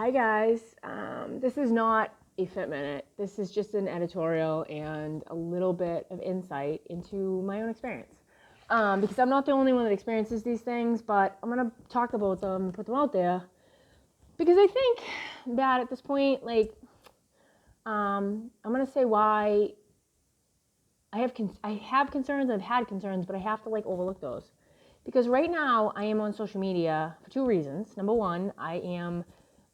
Hi guys, this is not a Fit Minute. This is just an editorial and a little bit of insight into my own experience. Because I'm not the only one that experiences these things, but I'm gonna talk about them and put them out there. Because I think that at this point, I'm gonna say why I have concerns. I've had concerns, but I have to overlook those. Because right now I am on social media for two reasons. Number one, I am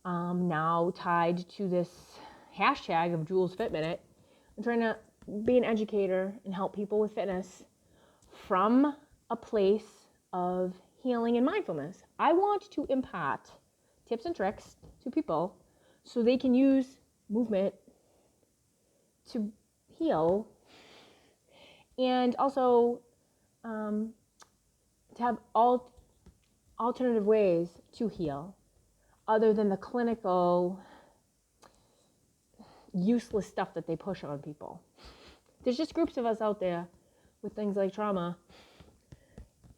now tied to this hashtag of Jules Fit Minute. I'm trying to be an educator and help people with fitness from a place of healing and mindfulness. I want to impart tips and tricks to people so they can use movement to heal and also to have alternative ways to heal other than the clinical useless stuff that they push on people. There's just groups of us out there with things like trauma,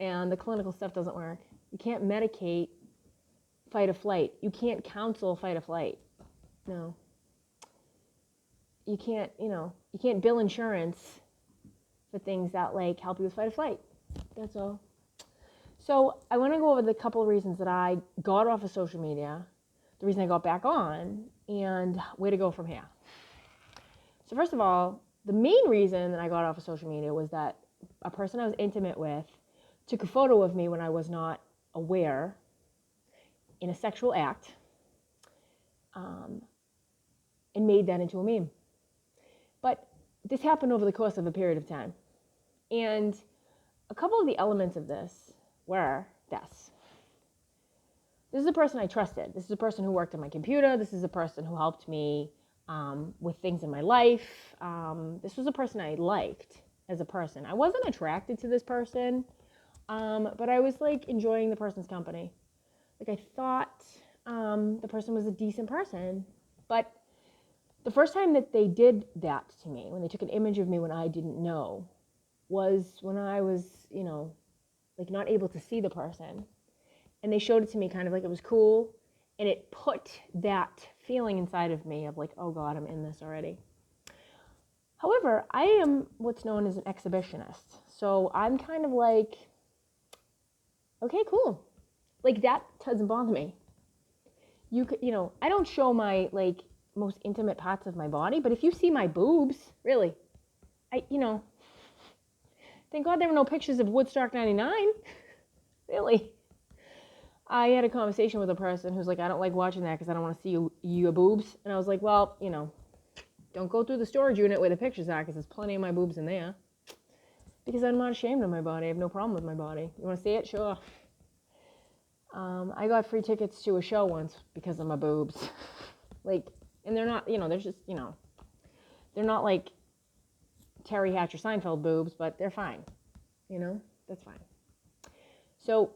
and the clinical stuff doesn't work. You can't medicate fight or flight. You can't counsel fight or flight. No. You can't bill insurance for things that help you with fight or flight. That's all. So I want to go over the couple of reasons that I got off of social media, the reason I got back on, and where to go from here. So first of all, the main reason that I got off of social media was that a person I was intimate with took a photo of me when I was not aware in a sexual act and made that into a meme. But this happened over the course of a period of time. And a couple of the elements of this were this. This is a person I trusted. This is a person who worked on my computer. This is a person who helped me with things in my life. This was a person I liked as a person. I wasn't attracted to this person, but I was enjoying the person's company. I thought the person was a decent person. But the first time that they did that to me, when they took an image of me when I didn't know, was when I was, not able to see the person. And they showed it to me kind of like it was cool. And it put that feeling inside of me of oh God, I'm in this already. However, I am what's known as an exhibitionist. So I'm kind of okay, cool. That doesn't bother me. I don't show my most intimate parts of my body, but if you see my boobs, really, thank God there were no pictures of Woodstock 99. Really. I had a conversation with a person who's I don't like watching that because I don't want to see your boobs. And I was well, don't go through the storage unit where the pictures are because there's plenty of my boobs in there. Because I'm not ashamed of my body. I have no problem with my body. You want to see it? Sure. I got free tickets to a show once because of my boobs. And they're not, they're just, they're not Terry Hatcher Seinfeld boobs, but they're fine. That's fine. So,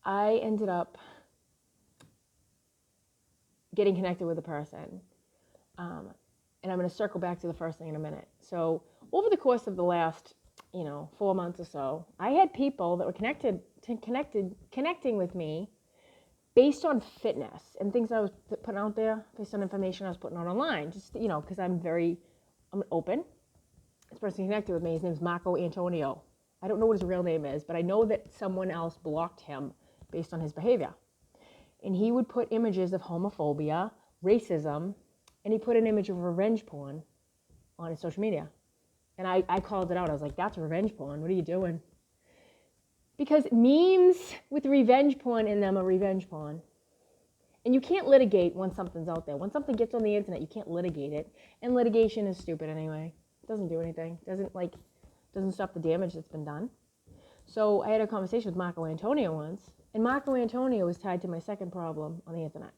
I ended up getting connected with a person. And I'm going to circle back to the first thing in a minute. So over the course of the last, 4 months or so, I had people that were connecting with me based on fitness and things I was putting out there, based on information I was putting out online. Just, because I'm open. This person connected with me. His name's Marco Antonio. I don't know what his real name is, but I know that someone else blocked him based on his behavior. And he would put images of homophobia, racism, and he put an image of revenge porn on his social media. And I called it out. I was that's revenge porn. What are you doing? Because memes with revenge porn in them are revenge porn. And you can't litigate once something's out there. When something gets on the internet, you can't litigate it. And litigation is stupid anyway. It doesn't do anything. It doesn't stop the damage that's been done. So I had a conversation with Marco Antonio once. And Marco Antonio was tied to my second problem on the internet.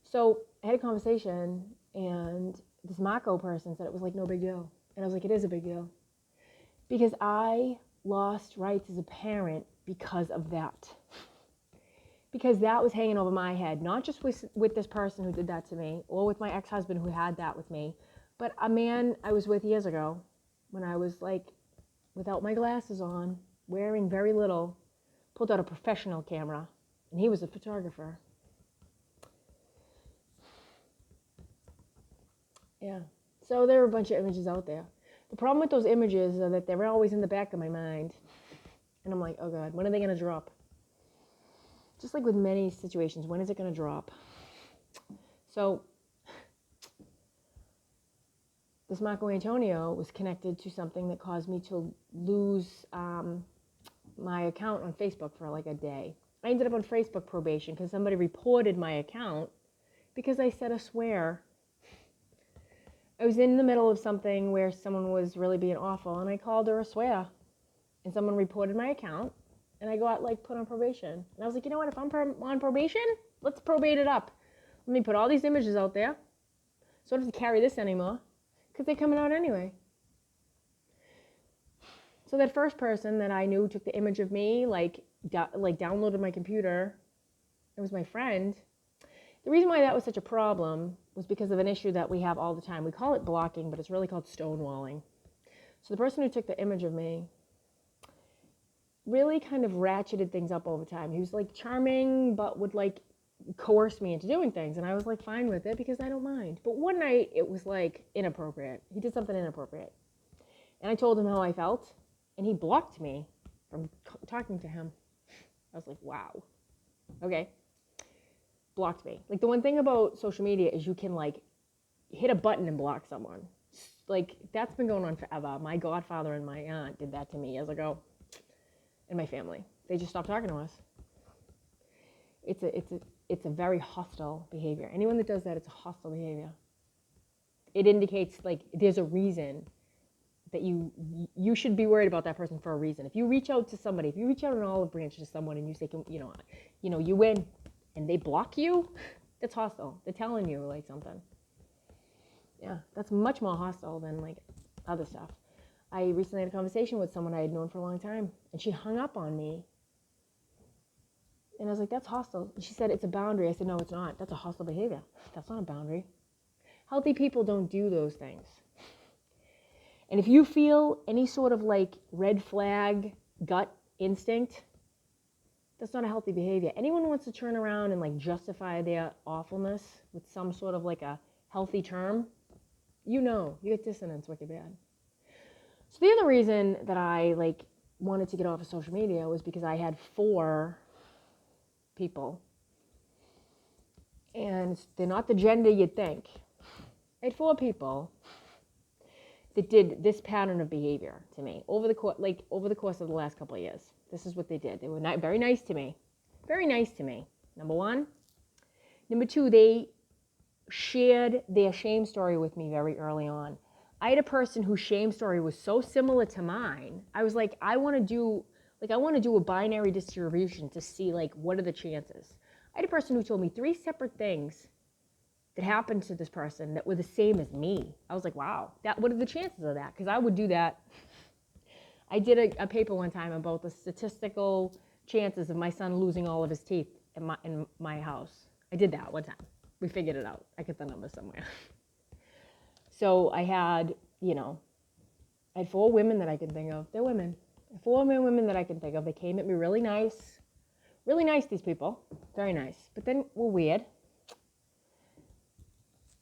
So I had a conversation, and this Marco person said it was no big deal. And I was it is a big deal. Because I lost rights as a parent because of that. Because that was hanging over my head, not just with this person who did that to me, or with my ex-husband who had that with me, but a man I was with years ago when I was without my glasses on, wearing very little, pulled out a professional camera, and he was a photographer. Yeah. So there are a bunch of images out there. The problem with those images is that they're always in the back of my mind. And I'm like, oh God, when are they going to drop? Just like with many situations, when is it going to drop? So this Marco Antonio was connected to something that caused me to lose my account on Facebook for like a day. I ended up on Facebook probation because somebody reported my account because I said a swear. I was in the middle of something where someone was really being awful, and I called her a swear. And someone reported my account, and I got like put on probation. And I was like, you know what? If I'm on probation, let's probate it up. Let me put all these images out there, so I don't have to carry this anymore, because they're coming out anyway. So that first person that I knew took the image of me, like downloaded my computer. It was my friend. The reason why that was such a problem was because of an issue that we have all the time. We call it blocking, but it's really called stonewalling. So the person who took the image of me really kind of ratcheted things up over time. He was like charming, but would like coerce me into doing things. And I was like fine with it because I don't mind. But one night it was like inappropriate. He did something inappropriate. And I told him how I felt, and he blocked me from talking to him. I was like, wow. Okay. Blocked me. Like the one thing about social media is you can like hit a button and block someone. Like that's been going on forever. My godfather and my aunt did that to me years ago. And my family. They just stopped talking to us. It's a very hostile behavior. Anyone that does that, it's a hostile behavior. It indicates like there's a reason that you should be worried about that person for a reason. If you reach out to somebody, if you reach out an olive branch to someone and you say, you win, and they block you, that's hostile. They're telling you like something. Yeah, that's much more hostile than like other stuff. I recently had a conversation with someone I had known for a long time, and she hung up on me. And I was like, that's hostile. And she said, it's a boundary. I said, no, it's not. That's a hostile behavior. That's not a boundary. Healthy people don't do those things. And if you feel any sort of like red flag, gut instinct, that's not a healthy behavior. Anyone who wants to turn around and like justify their awfulness with some sort of like a healthy term, you get dissonance wicked bad. So the other reason that I like wanted to get off of social media was because I had 4 people, and they're not the gender you'd think. I had 4 people that did this pattern of behavior to me over the course of the last couple of years. This is what they did. They were very nice to me, very nice to me. Number 1. Number 2, they shared their shame story with me very early on. I had a person whose shame story was so similar to mine. I was like, I want to do a binary distribution to see like what are the chances. I had a person who told me 3 separate things that happened to this person that were the same as me. I was like, wow, what are the chances of that? Because I would do that. I did a paper one time about the statistical chances of my son losing all of his teeth in my house. I did that one time. We figured it out. I got the number somewhere. So I had 4 women that I could think of. They're women. 4 women that I can think of. They came at me really nice. Really nice, these people. Very nice. But then were weird.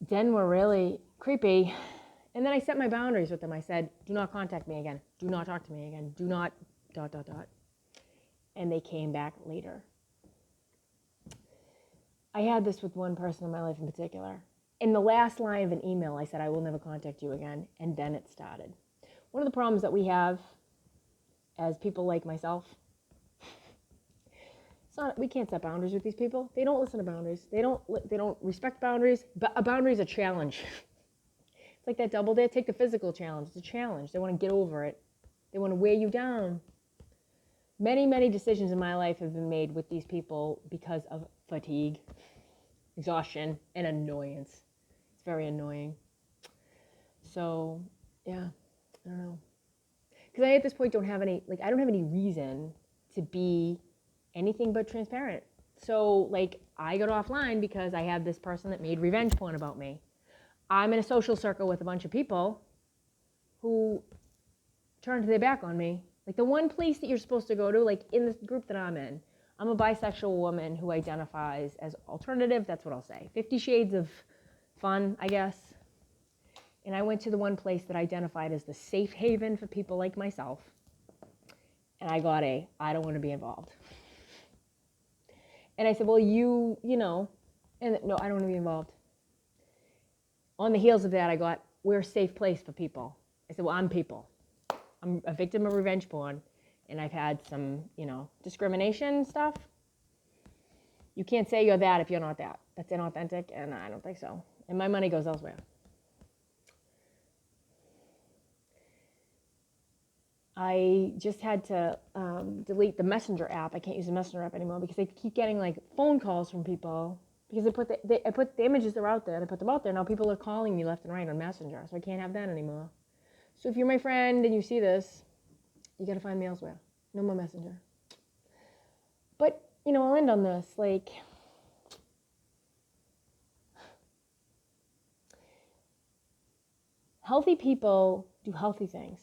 Then were really creepy. And then I set my boundaries with them. I said, do not contact me again. Do not talk to me again. Do not ... And they came back later. I had this with one person in my life in particular. In the last line of an email, I said, I will never contact you again. And then it started. One of the problems that we have as people like myself, we can't set boundaries with these people. They don't listen to boundaries. They don't respect boundaries. But a boundary is a challenge. It's like that double dare. Take the physical challenge. It's a challenge. They want to get over it. They want to wear you down. Many, many decisions in my life have been made with these people because of fatigue, exhaustion, and annoyance. It's very annoying. So, yeah, I don't know. Because I, at this point, I don't have any reason to be anything but transparent. So, I got offline because I had this person that made revenge porn about me. I'm in a social circle with a bunch of people who turned their back on me Like the one place that you're supposed to go to, like in the group that I'm in, I'm a bisexual woman who identifies as alternative. That's what I'll say. 50 Shades of Fun, I guess. And I went to the one place that identified as the safe haven for people like myself. And I got I don't want to be involved. And I said, well, you know, and no, I don't want to be involved. On the heels of that, I got, we're a safe place for people. I said, well, I'm people. I'm a victim of revenge porn, and I've had some, discrimination stuff. You can't say you're that if you're not that. That's inauthentic, and I don't think so. And my money goes elsewhere. I just had to delete the Messenger app. I can't use the Messenger app anymore because I keep getting like phone calls from people because I put the images that are out there. I put them out there. Now people are calling me left and right on Messenger, so I can't have that anymore. So if you're my friend and you see this, you got to find me elsewhere. No more Messenger. But, I'll end on this. Like, healthy people do healthy things.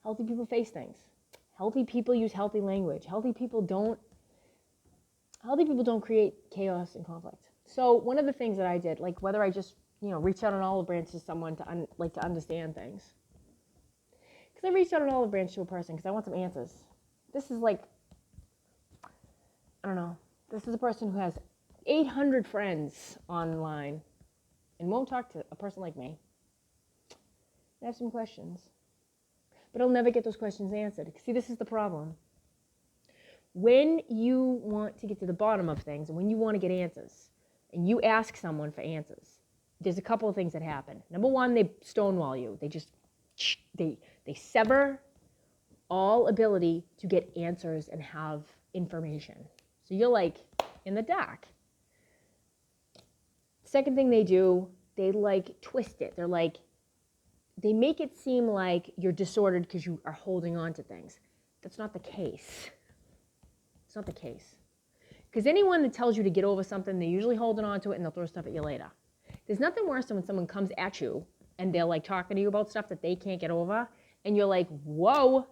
Healthy people face things. Healthy people use healthy language. Healthy people don't create chaos and conflict. So one of the things that I did, like whether I just, reach out on olive branch to someone to understand things. Because I reached out on olive branch to a person because I want some answers. This is like, I don't know. This is a person who has 800 friends online and won't talk to a person like me. I have some questions. But I'll never get those questions answered. See, this is the problem. When you want to get to the bottom of things and when you want to get answers and you ask someone for answers, there's a couple of things that happen. Number one, they stonewall you. They sever all ability to get answers and have information. So you're like in the dark. Second thing they do, they like twist it. They make it seem like you're disordered because you are holding on to things. That's not the case. It's not the case. Because anyone that tells you to get over something, they're usually holding on to it and they'll throw stuff at you later. There's nothing worse than when someone comes at you and they're like talking to you about stuff that they can't get over and you're like, whoa,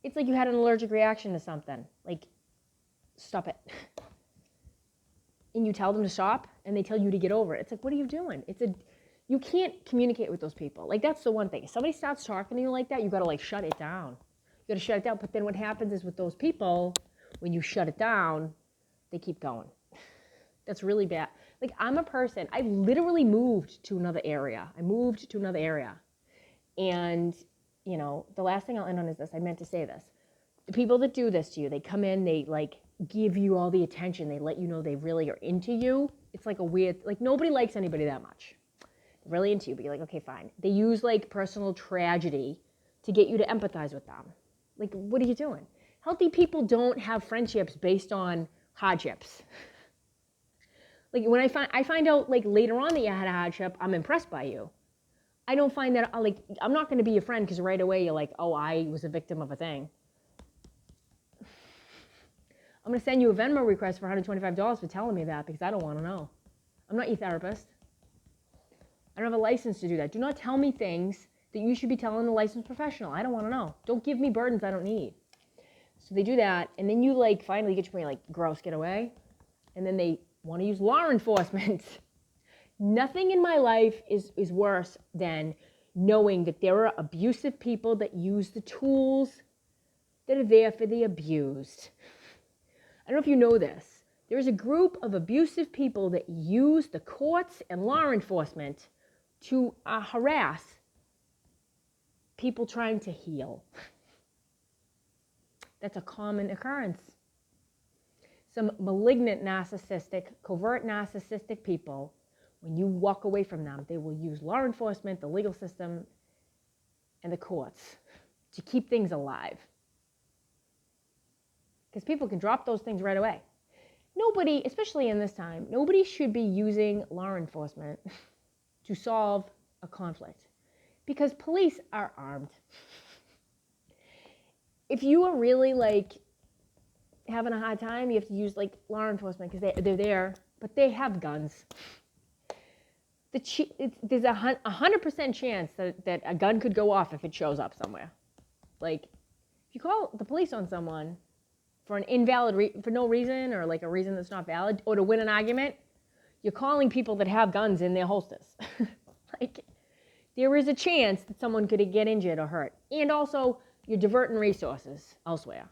it's like you had an allergic reaction to something. Like, stop it. And you tell them to stop and they tell you to get over it. It's like, what are you doing? You can't communicate with those people. Like, that's the one thing. If somebody starts talking to you like that, you got to, shut it down. You got to shut it down. But then what happens is with those people, when you shut it down, they keep going. That's really bad. Like, I'm a person, I literally moved to another area. And, the last thing I'll end on is this. I meant to say this. The people that do this to you, they come in, they, give you all the attention. They let you know they really are into you. It's like a weird, nobody likes anybody that much. Really into you, but you're like, okay, fine. They use personal tragedy to get you to empathize with them. Like, what are you doing? Healthy people don't have friendships based on hardships. Like, when I find out later on that you had a hardship, I'm impressed by you. I don't find that I'm not going to be your friend because right away you're like, oh, I was a victim of a thing. I'm going to send you a Venmo request for $125 for telling me that because I don't want to know. I'm not your therapist. I don't have a license to do that. Do not tell me things that you should be telling a licensed professional. I don't want to know. Don't give me burdens I don't need. So they do that, and then you finally get your brain gross, get away. And then they want to use law enforcement. Nothing in my life is worse than knowing that there are abusive people that use the tools that are there for the abused. I don't know if you know this. There is a group of abusive people that use the courts and law enforcement to harass people trying to heal. That's a common occurrence. Some malignant narcissistic, covert narcissistic people, when you walk away from them, they will use law enforcement, the legal system, and the courts to keep things alive. Because people can drop those things right away. Nobody, especially in this time, nobody should be using law enforcement to solve a conflict. Because police are armed. If you are really having a hard time, you have to use law enforcement because they're there, but they have guns. There's a 100% chance that a gun could go off if it shows up somewhere. If If you call the police on someone for an for no reason, or like a reason that's not valid, or to win an argument, you're calling people that have guns in their holsters. Like, there is a chance that someone could get injured or hurt. And also, you're diverting resources elsewhere.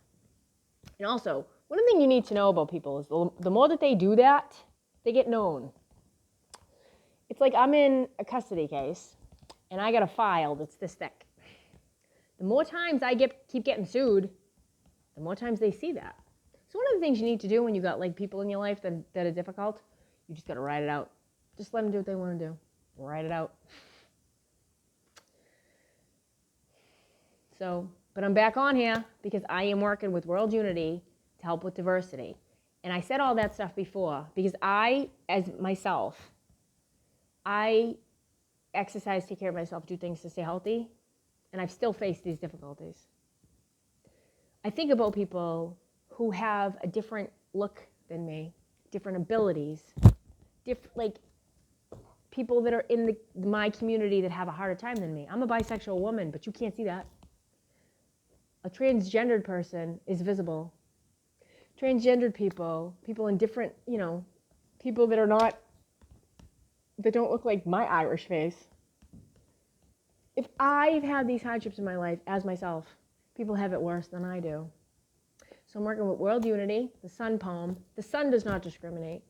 And also, one thing you need to know about people is the more that they do that, they get known. It's like I'm in a custody case, and I got a file that's this thick. The more times I keep getting sued, the more times they see that. So one of the things you need to do when you got like people in your life that are difficult, you just got to ride it out. Just let them do what they want to do. Ride it out. So, but I'm back on here because I am working with World Unity to help with diversity. And I said all that stuff before because I, as myself, I exercise, take care of myself, do things to stay healthy, and I've still faced these difficulties. I think about people who have a different look than me, different abilities, like people that are in my community that have a harder time than me. I'm a bisexual woman, but you can't see that. A transgendered person is visible. Transgendered people in different, people that are not, that don't look like my Irish face. If I've had these hardships in my life as myself, people have it worse than I do. So I'm working with World Unity, the Sun poem. The sun does not discriminate.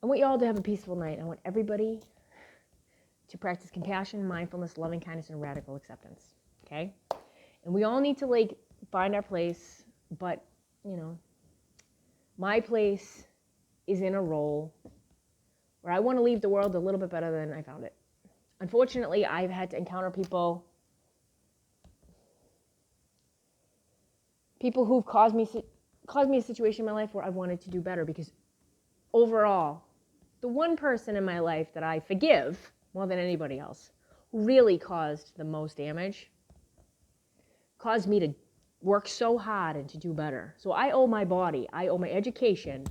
I want you all to have a peaceful night. I want everybody to practice compassion, mindfulness, loving kindness, and radical acceptance. Okay? And we all need to find our place, but my place is in a role where I want to leave the world a little bit better than I found it. Unfortunately, I've had to encounter people who've caused me a situation in my life where I wanted to do better, because overall, the one person in my life that I forgive more than anybody else, who really caused the most damage, caused me to work so hard and to do better. So I owe my body, I owe my education,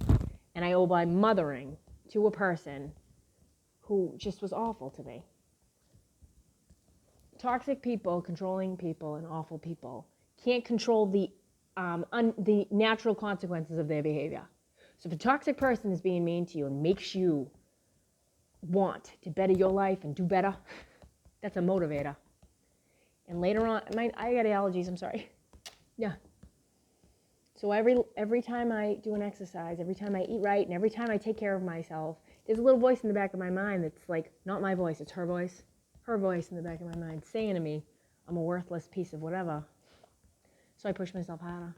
and I owe my mothering to a person who just was awful to me. Toxic people, controlling people, and awful people can't control the natural consequences of their behavior. So if a toxic person is being mean to you and makes you want to better your life and do better, that's a motivator. And later on, I got allergies, I'm sorry. Yeah. So every time I do an exercise, every time I eat right, and every time I take care of myself, there's a little voice in the back of my mind that's like, not my voice, it's her voice. Her voice in the back of my mind saying to me, I'm a worthless piece of whatever. So I push myself harder.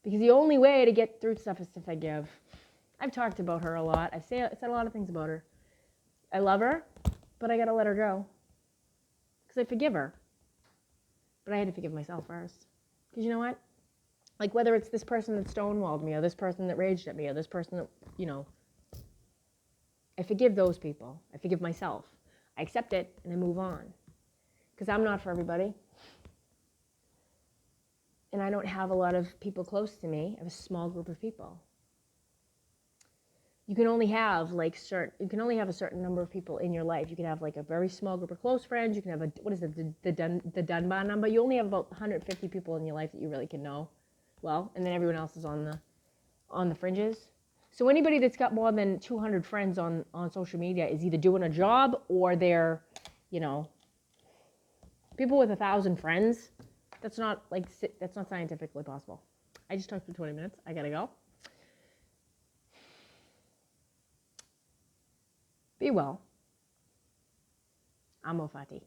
Because the only way to get through stuff is to forgive. I've talked about her a lot. I've said a lot of things about her. I love her, but I gotta let her go. Because I forgive her. But I had to forgive myself first. Because you know what? Like, whether it's this person that stonewalled me, or this person that raged at me, or this person that, I forgive those people. I forgive myself. I accept it, and I move on. Because I'm not for everybody. And I don't have a lot of people close to me. I have a small group of people. You can only have a certain number of people in your life. You can have a very small group of close friends. You can have the Dunbar number. You only have about 150 people in your life that you really can know well, and then everyone else is on the fringes. So anybody that's got more than 200 friends on social media is either doing a job, or they're, people with 1,000 friends. That's not scientifically possible. I just talked for 20 minutes. I gotta go. Be well. Amo Fati.